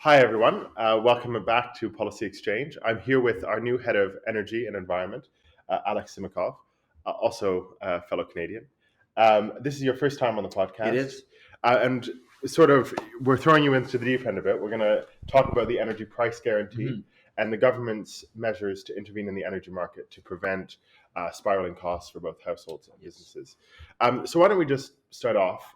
Hi, everyone. Welcome back to Policy Exchange. I'm here with our new head of energy and environment, Alex Simakov, also a fellow Canadian. This is your first time on the podcast. It is. And sort of, we're throwing you into the deep end of it. We're going to talk about the energy price guarantee and the government's measures to intervene in the energy market to prevent spiraling costs for both households and businesses. So why don't we just start off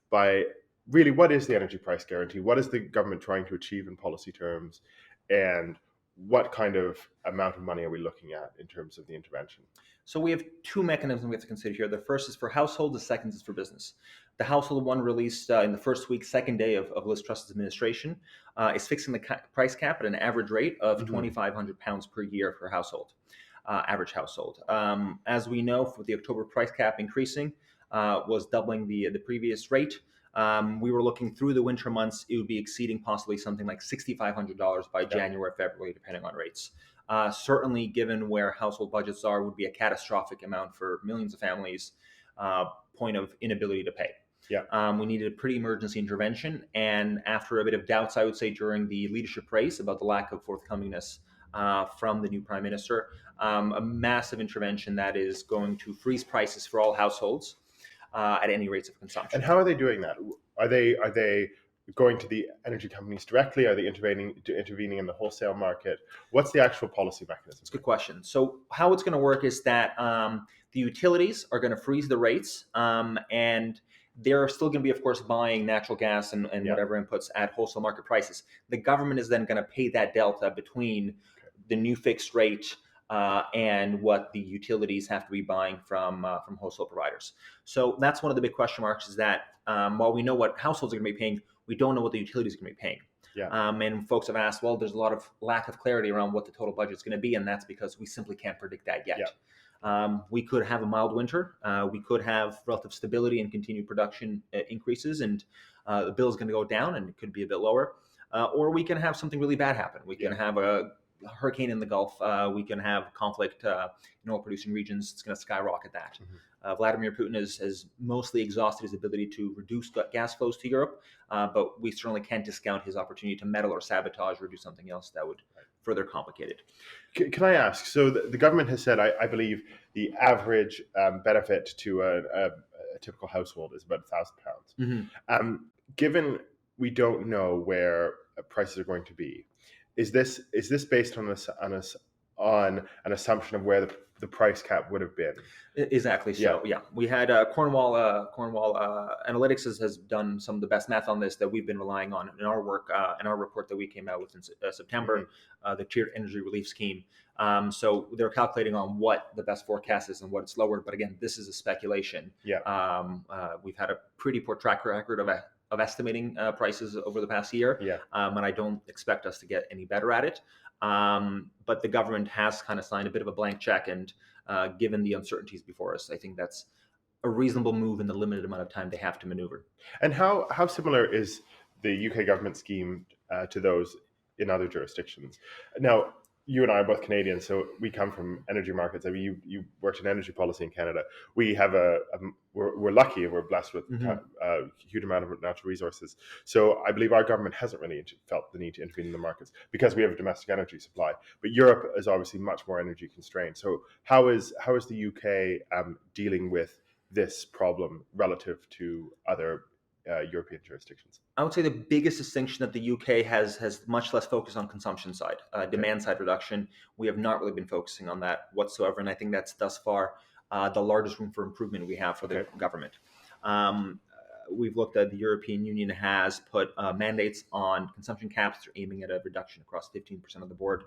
by really, what is the energy price guarantee? What is the government trying to achieve in policy terms? And what kind of amount of money are we looking at in terms of the intervention? So we have two mechanisms we have to consider here. The first is for household, the second is for business. The household one released in the first week, second day of Liz Truss's administration, is fixing the price cap at an average rate of £2,500 per year per household, average household. As we know, with the October price cap increasing, was doubling the previous rate. We were looking through the winter months, it would be exceeding possibly something like $6,500 by January, February, depending on rates. Certainly, given where household budgets are, would be a catastrophic amount for millions of families, point of inability to pay. We needed a pretty emergency intervention. And after a bit of doubts, I would say, during the leadership race about the lack of forthcomingness from the new prime minister, a massive intervention that is going to freeze prices for all households at any rates of consumption. And how are they doing that? Are they going to the energy companies directly? Are they intervening in the wholesale market? What's the actual policy mechanism? It's a good question. So how it's going to work is that the utilities are going to freeze the rates, and they're still going to be, of course, buying natural gas and whatever inputs at wholesale market prices. The government is then going to pay that delta between the new fixed rate and what the utilities have to be buying from wholesale providers. So that's one of the big question marks, is that while we know what households are going to be paying, we don't know what the utilities are going to be paying. And folks have asked, well, there's a lot of lack of clarity around what the total budget is going to be, and that's because we simply can't predict that yet. We could have a mild winter. We could have relative stability and continued production increases, and the bill is going to go down and it could be a bit lower. Or we can have something really bad happen. We can have a hurricane in the Gulf. We can have conflict in oil-producing regions. It's going to skyrocket that. Vladimir Putin has mostly exhausted his ability to reduce gas flows to Europe, but we certainly can't discount his opportunity to meddle or sabotage or do something else that would further complicate it. Can I ask, so the government has said, I believe, the average benefit to a typical household is about £1,000. Given we don't know where prices are going to be, is this based on an assumption of where the price cap would have been? Exactly. So we had Cornwall Analytics has done some of the best math on this that we've been relying on in our work, in our report that we came out with in September, the tiered energy relief scheme. So they're calculating on what the best forecast is and what it's lowered. But again, this is a speculation. We've had a pretty poor track record of estimating prices over the past year, and I don't expect us to get any better at it. But the government has kind of signed a bit of a blank check, and given the uncertainties before us, I think that's a reasonable move in the limited amount of time they have to maneuver. And how similar is the UK government scheme to those in other jurisdictions? Now, you and I are both Canadians, so we come from energy markets. I mean, you worked in energy policy in Canada. We have we're lucky and we're blessed with a huge amount of natural resources. So I believe our government hasn't really felt the need to intervene in the markets because we have a domestic energy supply. But Europe is obviously much more energy constrained. So how is the UK dealing with this problem relative to other European jurisdictions? I would say the biggest distinction that the UK has much less focus on consumption side, demand side reduction. We have not really been focusing on that whatsoever, and I think that's thus far the largest room for improvement we have for the government. We've looked at the European Union has put mandates on consumption caps. They're aiming at a reduction across 15% of the board.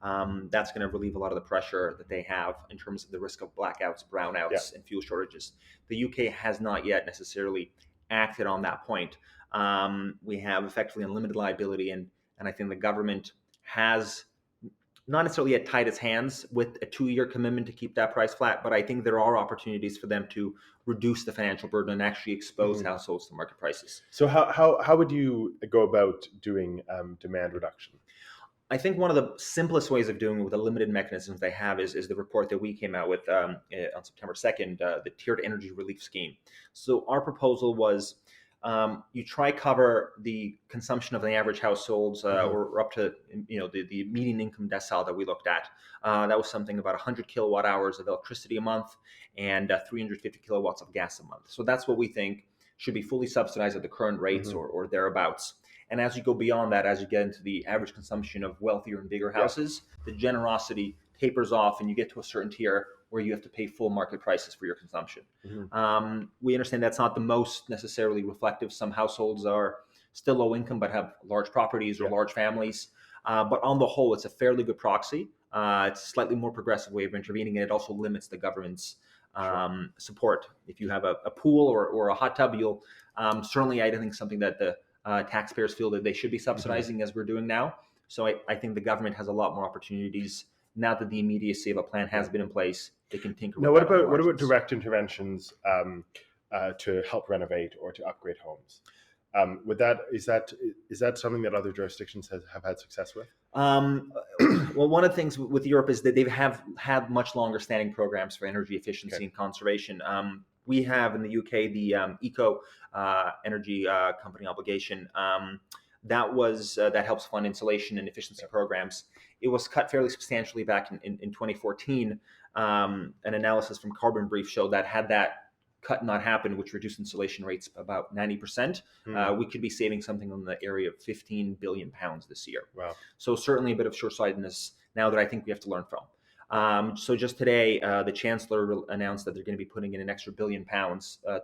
That's going to relieve a lot of the pressure that they have in terms of the risk of blackouts, brownouts, and fuel shortages. The UK has not yet necessarily acted on that point. We have effectively unlimited liability, and I think the government has not necessarily yet tied its hands with a 2-year commitment to keep that price flat, but I think there are opportunities for them to reduce the financial burden and actually expose households to market prices. So how would you go about doing demand reduction? I think one of the simplest ways of doing it with the limited mechanisms they have is the report that we came out with on September 2nd, the tiered energy relief scheme. So our proposal was you try cover the consumption of the average households, or up to the median income decile that we looked at. That was something about 100 kilowatt hours of electricity a month and 350 kilowatts of gas a month. So that's what we think should be fully subsidized at the current rates or thereabouts. And as you go beyond that, as you get into the average consumption of wealthier and bigger houses, the generosity tapers off and you get to a certain tier where you have to pay full market prices for your consumption. We understand that's not the most necessarily reflective. Some households are still low income but have large properties or large families. But on the whole, it's a fairly good proxy. It's a slightly more progressive way of intervening, and it also limits the government's support. If you have a pool or a hot tub, you'll certainly, I think, something that the taxpayers feel that they should be subsidizing as we're doing now. So I think the government has a lot more opportunities now that the immediacy of a plan has been in place. They can tinker. Now, what about direct interventions to help renovate or to upgrade homes? Is that something that other jurisdictions have had success with? Well, one of the things with Europe is that they have had much longer standing programs for energy efficiency and conservation. We have in the UK the Eco Energy Company Obligation. That helps fund insulation and efficiency programs. It was cut fairly substantially back in 2014. An analysis from Carbon Brief showed that had that cut not happened, which reduced insulation rates about 90%, we could be saving something in the area of 15 billion pounds this year. Wow. So certainly a bit of short-sightedness now that I think we have to learn from. So just today, the Chancellor announced that they're going to be putting in an extra £1 billion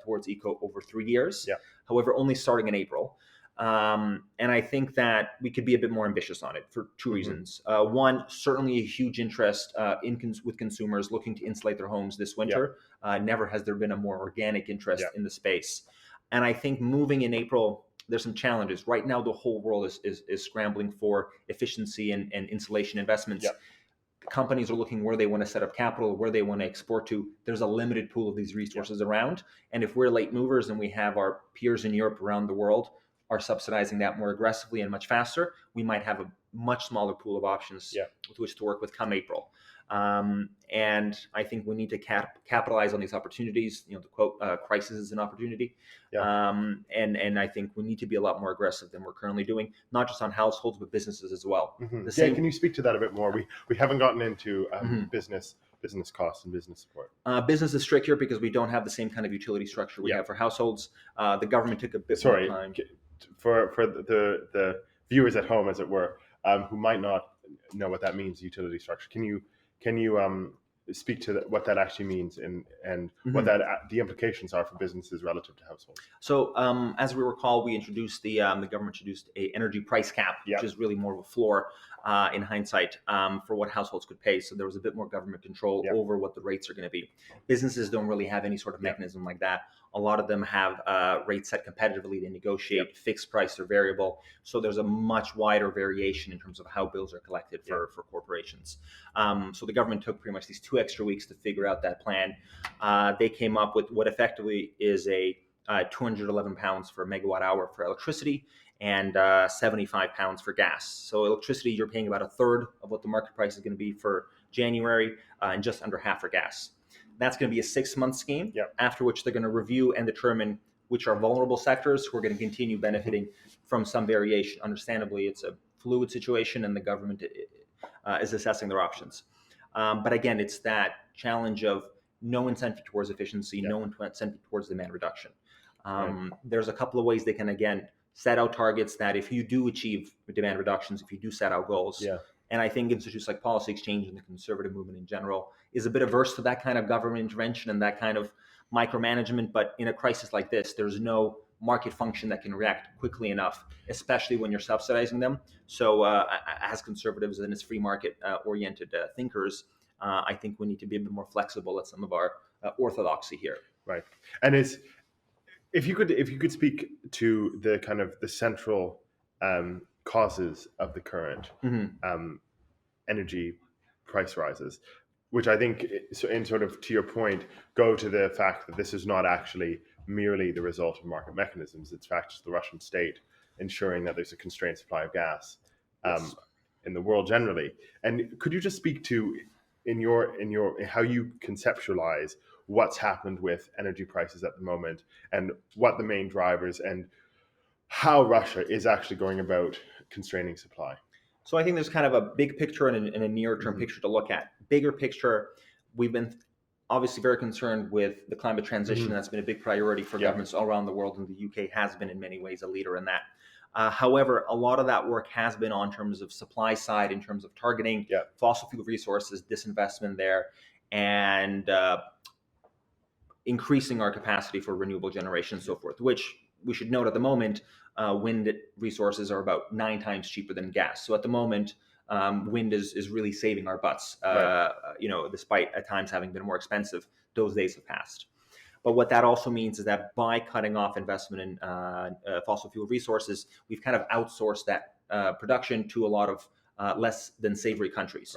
towards eco over 3 years. However, only starting in April. And I think that we could be a bit more ambitious on it for two reasons. One, certainly a huge interest with consumers looking to insulate their homes this winter. Never has there been a more organic interest in the space. And I think moving in April, there's some challenges. Right now, the whole world is scrambling for efficiency and insulation investments. Companies are looking where they want to set up capital, where they want to export to. There's a limited pool of these resources around. And if we're late movers and we have our peers in Europe around the world are subsidizing that more aggressively and much faster, we might have a much smaller pool of options with which to work with come April. And I think we need to capitalize on these opportunities. The quote, crisis is an opportunity. And I think we need to be a lot more aggressive than we're currently doing, not just on households, but businesses as well. Can you speak to that a bit more? We haven't gotten into business costs and business support. Business is trickier because we don't have the same kind of utility structure we have for households. The government took a bit more time. For the viewers at home, as it were, who might not know what that means, utility structure. Can you speak to what that actually means and what the implications are for businesses relative to households? So, as we recall, we introduced the government introduced a energy price cap, which is really more of a floor in hindsight for what households could pay. So there was a bit more government control over what the rates are going to be. Businesses don't really have any sort of mechanism like that. A lot of them have rates set competitively. They negotiate fixed price or variable. So there's a much wider variation in terms of how bills are collected for corporations. So the government took pretty much these 2 extra weeks to figure out that plan. They came up with what effectively is a £211 for a megawatt hour for electricity and £75 for gas. So electricity, you're paying about a third of what the market price is going to be for January and just under half for gas. That's going to be a 6-month scheme, after which they're going to review and determine which are vulnerable sectors who are going to continue benefiting from some variation. Understandably, it's a fluid situation and the government is assessing their options. But again, it's that challenge of no incentive towards efficiency, no incentive towards demand reduction. There's a couple of ways they can, again, set out targets that if you do achieve demand reductions, if you do set out goals, and I think institutes like Policy Exchange and the conservative movement in general is a bit averse to that kind of government intervention and that kind of micromanagement. But in a crisis like this, there's no market function that can react quickly enough, especially when you're subsidizing them. So as conservatives and as free market oriented thinkers, I think we need to be a bit more flexible at some of our orthodoxy here. Right. And if you could speak to the kind of the central causes of the current energy price rises, which I think, in sort of to your point, go to the fact that this is not actually merely the result of market mechanisms. It's in fact the Russian state ensuring that there's a constrained supply of gas in the world generally. And could you just speak to in your how you conceptualize what's happened with energy prices at the moment and what the main drivers and how Russia is actually going about constraining supply. So I think there's kind of a big picture and a near-term picture to look at. Bigger picture, we've been obviously very concerned with the climate transition. That's been a big priority for governments all around the world, and the UK has been in many ways a leader in that. However, a lot of that work has been on terms of supply side, in terms of targeting fossil fuel resources, disinvestment there, and increasing our capacity for renewable generation and so forth, which we should note at the moment, wind resources are about 9 times cheaper than gas. So at the moment, wind is really saving our butts, despite at times having been more expensive. Those days have passed. But what that also means is that by cutting off investment in fossil fuel resources, we've kind of outsourced that production to a lot of less than savory countries.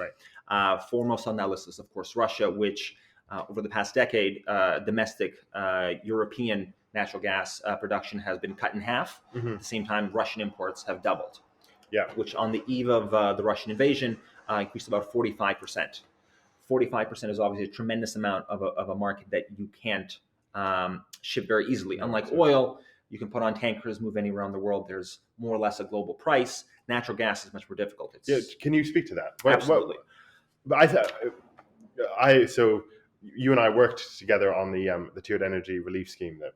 Foremost on that list is, of course, Russia, which over the past decade, domestic European natural gas production has been cut in half. At the same time, Russian imports have doubled, which on the eve of the Russian invasion increased about 45%. 45% is obviously a tremendous amount of a market that you can't ship very easily. Unlike oil, you can put on tankers, move anywhere around the world. There's more or less a global price. Natural gas is much more difficult. Can you speak to that? Absolutely. So you and I worked together on the tiered energy relief scheme that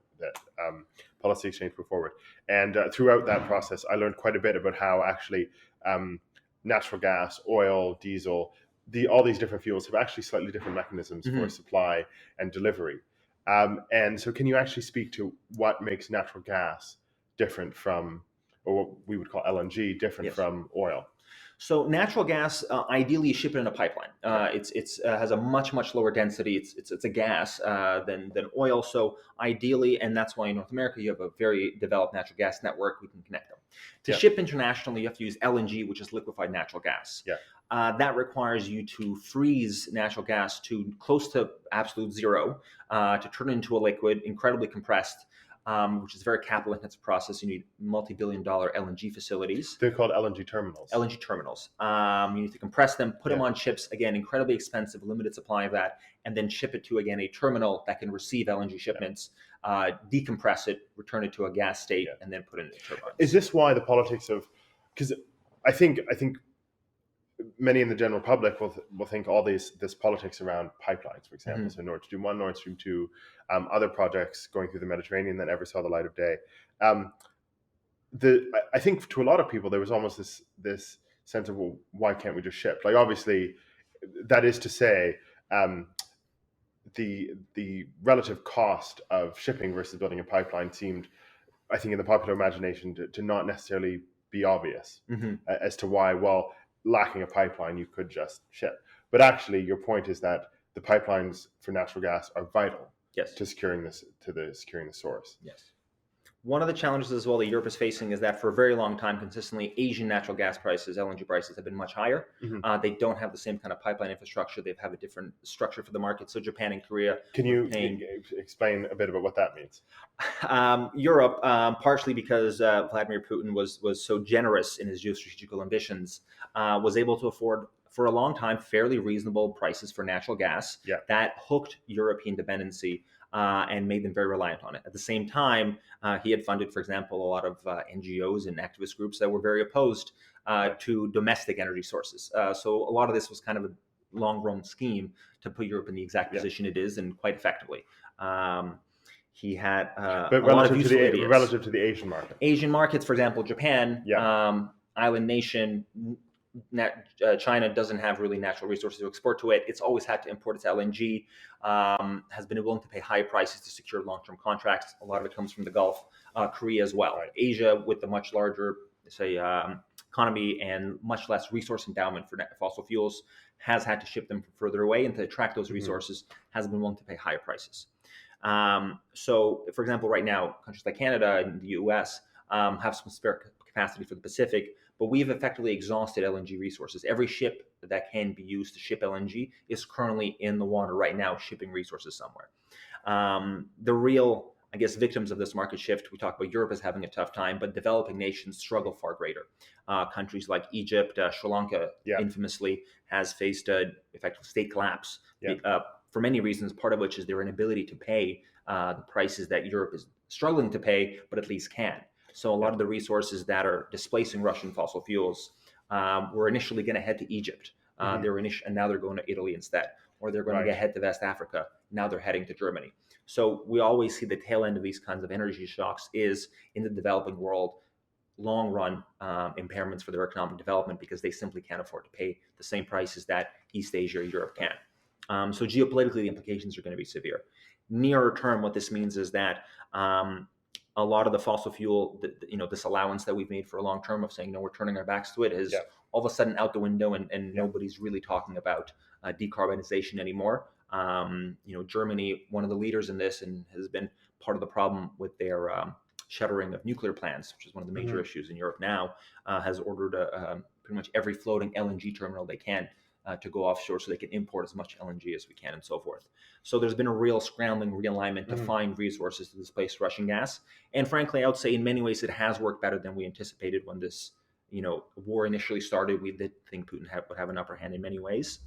Policy Exchange put forward, and throughout that process, I learned quite a bit about how actually natural gas, oil, diesel, all these different fuels have actually slightly different mechanisms for supply and delivery. And so, can you actually speak to what makes natural gas different from, or what we would call LNG, different from oil? So natural gas, ideally, you ship it in a pipeline. It's has a much lower density. It's a gas than oil. So ideally, and that's why in North America you have a very developed natural gas network. We can connect them. To ship internationally, you have to use LNG, which is liquefied natural gas. That requires you to freeze natural gas to close to absolute zero to turn it into a liquid, incredibly compressed. Which is a very capital-intensive process. You need multi-billion-dollar LNG facilities. They're called LNG terminals. LNG terminals. You need to compress them, put them on ships. Again, incredibly expensive, limited supply of that, and then ship it to, again, a terminal that can receive LNG shipments, decompress it, return it to a gas state, and then put it in turbines. Is this why the politics of? Because I think many in the general public will think all this politics around pipelines, for example, so Nord Stream 1, Nord Stream 2, other projects going through the Mediterranean that never saw the light of day. I think to a lot of people there was almost this sense of, well, why can't we just ship? Like, obviously, that is to say, the relative cost of shipping versus building a pipeline seemed, I think, in the popular imagination to not necessarily be obvious as to why, well, lacking a pipeline, you could just ship. But actually, your point is that the pipelines for natural gas are vital to securing the source. Yes. One of the challenges as well that Europe is facing is that for a very long time, consistently, Asian natural gas prices, LNG prices, have been much higher. They don't have the same kind of pipeline infrastructure. They have a different structure for the market. So Japan and Korea. Can you explain a bit about what that means? Europe, partially because Vladimir Putin was so generous in his geostrategical ambitions, was able to afford for a long time fairly reasonable prices for natural gas that hooked European dependency and made them very reliant on it. At the same time, he had funded, for example, a lot of NGOs and activist groups that were very opposed to domestic energy sources. So a lot of this was kind of a long-run scheme to put Europe in the exact position it is, and quite effectively. He had but relative to the Asian market. Asian markets, for example, Japan, island nation. China doesn't have really natural resources to export to it. It's always had to import its LNG, has been willing to pay high prices to secure long-term contracts. A lot of it comes from the Gulf, Korea as well. Asia, with a much larger, say, economy and much less resource endowment for fossil fuels, has had to ship them from further away, and to attract those resources has been willing to pay higher prices. So, for example, right now, countries like Canada and the US have some spare capacity for the Pacific, but we've effectively exhausted LNG resources. Every ship that can be used to ship LNG is currently in the water right now, shipping resources somewhere. The real, I guess, victims of this market shift, we talk about Europe as having a tough time, but developing nations struggle far greater. Countries like Egypt, Sri Lanka, infamously, has faced effective state collapse for many reasons, part of which is their inability to pay the prices that Europe is struggling to pay, but at least can. So a lot of the resources that are displacing Russian fossil fuels were initially going to head to Egypt. And now they're going to Italy instead, or they're going to head to West Africa. Now they're heading to Germany. So we always see the tail end of these kinds of energy shocks is in the developing world, long run impairments for their economic development because they simply can't afford to pay the same prices that East Asia or Europe can. So geopolitically, the implications are going to be severe. Nearer term, what this means is that a lot of the fossil fuel, this allowance that we've made for a long term of saying, no, we're turning our backs to it is all of a sudden out the window, and nobody's really talking about decarbonization anymore. Germany, one of the leaders in this, and has been part of the problem with their shuttering of nuclear plants, which is one of the major issues in Europe now, has ordered pretty much every floating LNG terminal they can to go offshore so they can import as much LNG as we can and so forth. So there's been a real scrambling realignment to find resources to displace Russian gas. And frankly, I would say in many ways it has worked better than we anticipated when this war initially started. We did think Putin would have an upper hand in many ways.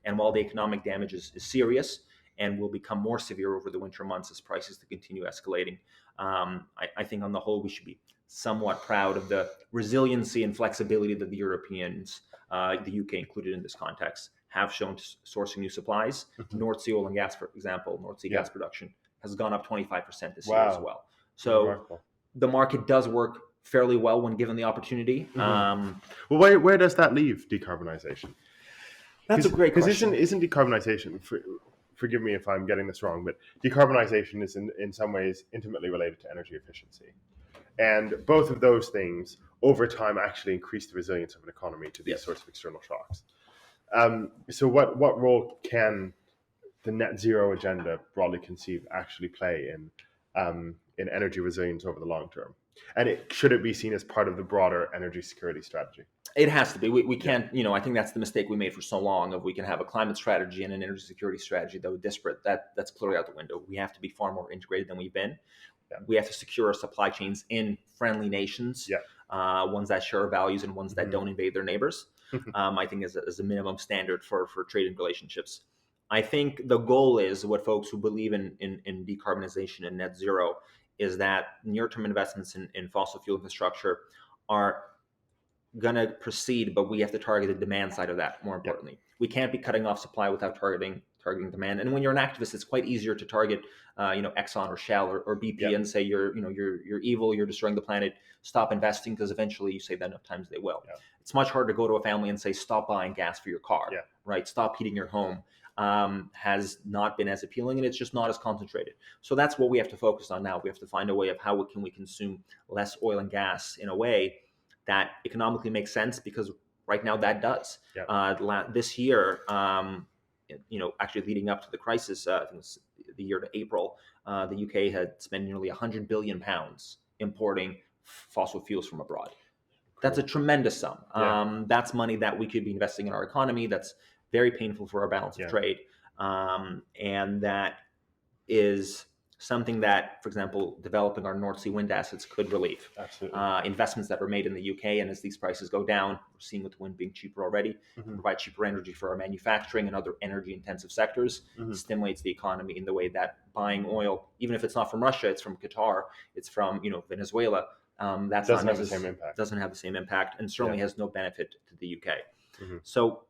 And while the economic damage is serious and will become more severe over the winter months as prices to continue escalating, I think on the whole we should be somewhat proud of the resiliency and flexibility that the Europeans, the UK included in this context, have shown sourcing new supplies. North Sea oil and gas, for example, North Sea gas production has gone up 25% this year as well. So the market does work fairly well when given the opportunity. Well, where does that leave decarbonization? That's a great question. Because isn't decarbonization, forgive me if I'm getting this wrong, but decarbonization is in some ways intimately related to energy efficiency. And both of those things over time actually increase the resilience of an economy to these sorts of external shocks. So what role can the net zero agenda, broadly conceived, actually play in energy resilience over the long term? And should it be seen as part of the broader energy security strategy? It has to be. We can't, I think that's the mistake we made for so long of we can have a climate strategy and an energy security strategy that would disparate. That's clearly out the window. We have to be far more integrated than we've been. We have to secure our supply chains in friendly nations, ones that share values and ones that don't invade their neighbors. I think as a minimum standard for trading relationships. I think the goal is what folks who believe in decarbonization and net zero is that near-term investments in fossil fuel infrastructure are going to proceed, but we have to target the demand side of that more importantly. We can't be cutting off supply without targeting demand. And when you're an activist, it's quite easier to target Exxon or Shell or BP and say you're evil, you're destroying the planet, stop investing, because eventually you say that enough times they will. It's much harder to go to a family and say stop buying gas for your car, right? Stop heating your home. Has not been as appealing, and it's just not as concentrated. So that's what we have to focus on now. We have to find a way of how can we consume less oil and gas in a way that economically makes sense, because right now that does. This year, actually leading up to the crisis, I think it was the year to April, the UK had spent nearly £100 billion importing fossil fuels from abroad. That's a tremendous sum. That's money that we could be investing in our economy. That's very painful for our balance of trade. And that is something that, for example, developing our North Sea wind assets could relieve. Absolutely. Investments that are made in the UK, and as these prices go down, we're seeing with wind being cheaper already, provide cheaper energy for our manufacturing and other energy-intensive sectors, stimulates the economy in the way that buying oil, even if it's not from Russia, it's from Qatar, it's from Venezuela, that doesn't have the same impact. Doesn't have the same impact, and certainly has no benefit to the UK. So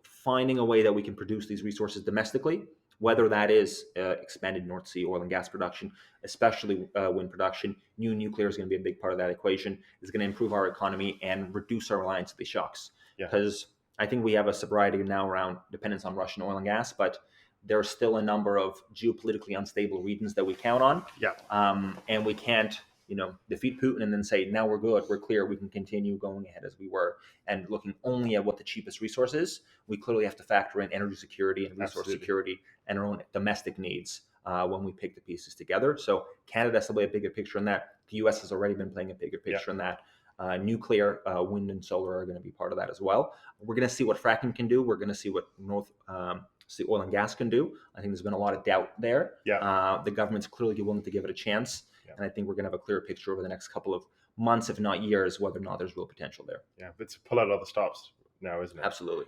finding a way that we can produce these resources domestically, whether that is expanded North Sea oil and gas production, especially wind production, new nuclear is going to be a big part of that equation, is going to improve our economy and reduce our reliance on these shocks. Because I think we have a sobriety now around dependence on Russian oil and gas, but there are still a number of geopolitically unstable regions that we count on. And we can't defeat Putin and then say, now we're good, we're clear, we can continue going ahead as we were, and looking only at what the cheapest resource is. We clearly have to factor in energy security and resource security and our own domestic needs when we pick the pieces together. So Canada has to play a bigger picture in that. The US has already been playing a bigger picture in that. Nuclear, wind and solar are going to be part of that as well. We're going to see what fracking can do. We're going to see what North Sea oil and gas can do. I think there's been a lot of doubt there. The government's clearly willing to give it a chance. And I think we're going to have a clearer picture over the next couple of months, if not years, whether or not there's real potential there. But it's pull out all the stops now, isn't it? Absolutely.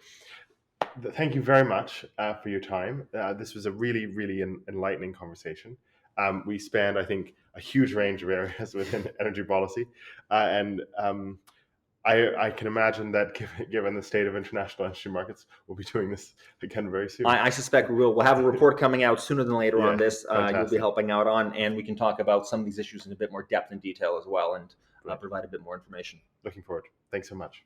Thank you very much for your time. This was a really, really enlightening conversation. We spanned, I think, a huge range of areas within energy policy, and I can imagine that given the state of international energy markets, we'll be doing this again very soon. I suspect we will. We'll have a report coming out sooner than later on this. You'll be fantastic. helping out on, and we can talk about some of these issues in a bit more depth and detail as well, and provide a bit more information. Looking forward. Thanks so much.